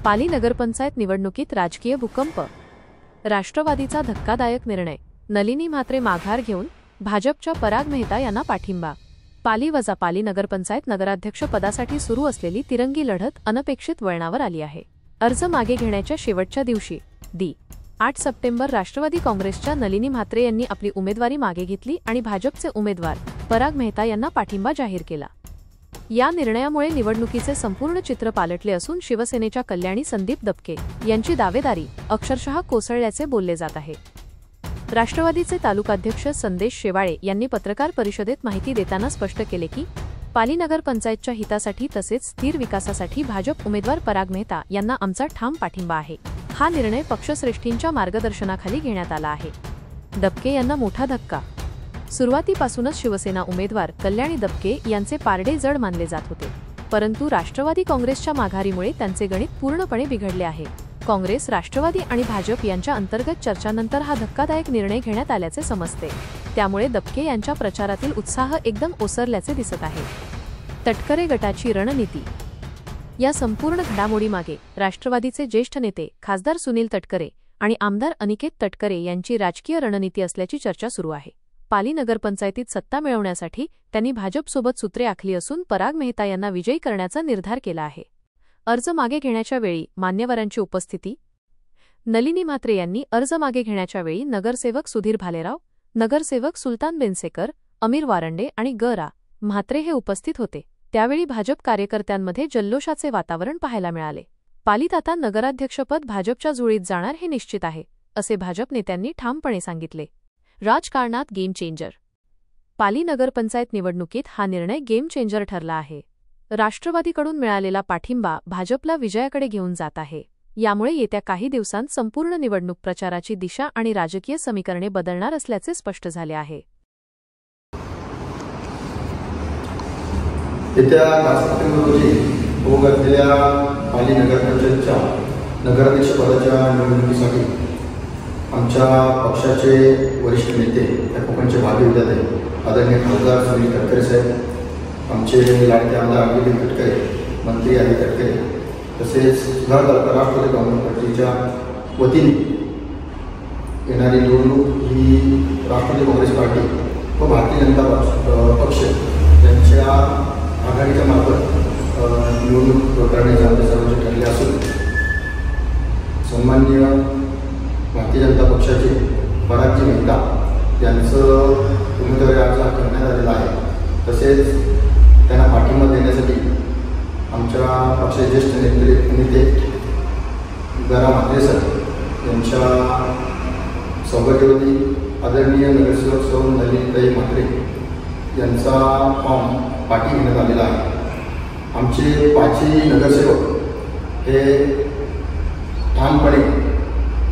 पाली नगरपंचायत निवडणुकीत राजकीय भूकंप। राष्ट्रवादीचा धक्कादायक निर्णय। नलिनी म्हात्रे माघार घेऊन भाजपच्या पराग मेहता यांना पाठिंबा। पाली नगरपंचायत नगराध्यक्ष पदासाठी सुरू असलेली तिरंगी लढत अनपेक्षित वळणावर आली आहे। अर्ज मागे घेण्याच्या शेवटच्या दिवशी 8 सप्टेंबर राष्ट्रवादी काँग्रेसच्या नलिनी म्हात्रे यांनी आपली उमेदवारी मागे घेतली आणि भाजपचे उमेदवार पराग मेहता यांना पाठिंबा जाहीर केला। या निर्णयामुळे निवडणुकीचे संपूर्ण चित्र पालटले असून शिवसेनेच्या कल्याणी संदीप दबके यांची दावेदारी अक्षरशः कोसळल्याचे बोलले जात आहे। राष्ट्रवादीचे तालुकाध्यक्ष संदेश शेवाळे यांनी पत्रकार परिषदेत माहिती देताना स्पष्ट केले की पाली नगरपंचायतच्या हितासाठी तसेच स्थिर विकासासाठी भाजप उमेदवार पराग मेहता यांना आमचा ठाम पाठिंबा आहे। हा निर्णय पक्षश्रेष्ठींच्या मार्गदर्शनाखाली घेण्यात आला आहे। दबके यांना मोठा धक्का। सुरुवातीपासूनच शिवसेना उमेदवार कल्याणी दबके यांचे पारडे जड मानले जात होते, परंतु राष्ट्रवादी काँग्रेसच्या माघारीमुळे त्यांचे गणित पूर्णपणे बिघडले आहे। काँग्रेस, राष्ट्रवादी आणि भाजप यांच्या अंतर्गत चर्चांनंतर हा धक्कादायक निर्णय घेण्यात आल्याचे समजते। त्यामुळे दबके यांच्या प्रचारातील उत्साह एकदम ओसरल्याचे दिसत आहे। तटकरे गटाची रणनीती। या संपूर्ण घडामोडीमागे राष्ट्रवादीचे ज्येष्ठ नेते खासदार सुनील तटकरे आणि आमदार अनिकेत तटकरे यांची राजकीय रणनीती असल्याची चर्चा सुरू आहे। पाली नगरपंचायतीत सत्ता मिळवण्यासाठी त्यांनी भाजपसोबत सूत्रे आखली असून पराग मेहता यांना विजयी करण्याचा निर्धार केला आहे। अर्ज मागे घेण्याच्या वेळी मान्यवरांची उपस्थिती। नलिनी म्हात्रे यांनी अर्ज मागे घेण्याच्या वेळी नगरसेवक सुधीर भालेराव, नगरसेवक सुलतान बेनसेकर, अमीर वारंडे आणि ग.रा. म्हात्रे हे उपस्थित होते। त्यावेळी भाजप कार्यकर्त्यांमध्ये जल्लोषाचे वातावरण पाहायला मिळाले। पालीत आता नगराध्यक्षपद भाजपच्या जुळीत जाणार हे निश्चित आहे, असे भाजप नेत्यांनी ठामपणे सांगितले। राजकारणात गेम चेंजर। पाली नगरपंचायत निवडणुकीत हा निर्णय गेम चेंजर ठरला आहे। राष्ट्रवादीकडून मिळालेला पाठिंबा भाजपला विजयाकडे घेऊन जात आहे। यामुळे येत्या काही दिवसांत संपूर्ण निवडणूक प्रचाराची दिशा आणि राजकीय समीकरणे बदलणार असल्याचे स्पष्ट झाले आहे। येत्या 10 सप्टेंबर रोजी होऊ घातलेल्या पाली नगरपंचायतच्या नगराध्यक्ष पदाच्या निवडणुकीसाठी आमच्या पक्षाचे वरिष्ठ नेते त्या कोकणचे भावी विद्यार्थी आदरणीय खासदार सुनील तटकरे साहेब, आमचे लाडके आमदार अनिकेत तटकरे, मंत्री आदी तटकरे, तसेच सुधार राष्ट्रवादी काँग्रेस पार्टीच्या वतीने येणारी निवडणूक ही राष्ट्रवादी काँग्रेस पार्टी व भारतीय जनता पक्ष यांच्या आघाडीच्या मार्फत निवडणूक करण्याचे आमचे सर्वोच्च ठरले असून सन्माननीय भारतीय जनता पक्षाचे पराग मेहता यांचं उमेदवारी अर्ज करण्यात आलेला आहे। तसेच त्यांना पाठिंबा देण्यासाठी आमच्या पक्षाचे ज्येष्ठ नेते ग.रा. म्हात्रे सर यांच्या सौभाग्यवती आदरणीय नगरसेवक सौ नलिनीताई म्हात्रे यांचा फॉर्म पाठी घेण्यात आलेला आहे। आमचे 5ही नगरसेवक हे ठामपणे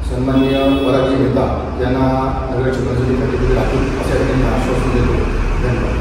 सन्माननीय पराग मेहता यांना नगराध्यक्ष पदासाठी पाठिंबा राखून अशा ठिकाणी आश्वासन देतो। धन्यवाद।